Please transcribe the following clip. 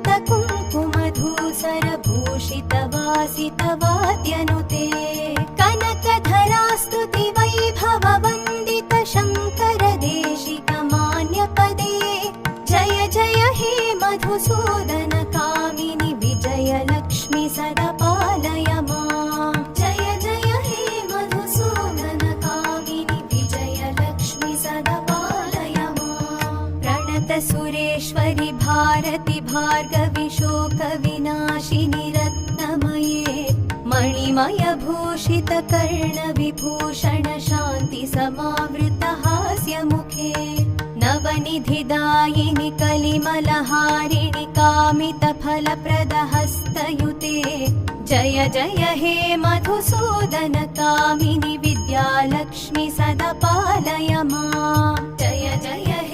कुङ्कुमधूसरभूषितवासितवाद्यनुते कनकधरास्तुति वैभववन्दित शङ्कर देशिकमान्यपदे जय जय हे मधुसूदन कामिनि विजयलक्ष्मि सदा पालय माम् जय जय हे मधुसूदन कामिनि विजयलक्ष्मि सदा पालय माम् प्रणत सुरेश्वरि भारति भार्गवि शोकविनाशिनि रत्नमये मणिमय भूषित कर्ण विभूषण शान्ति समावृत हास्यमुखे नवनिधिदायिनि कलिमलहारिणि कामित फलप्रद हस्तयुते जय जय हे मधुसूदन कामिनि विद्यालक्ष्मि सदा पालय माम् जय जय हे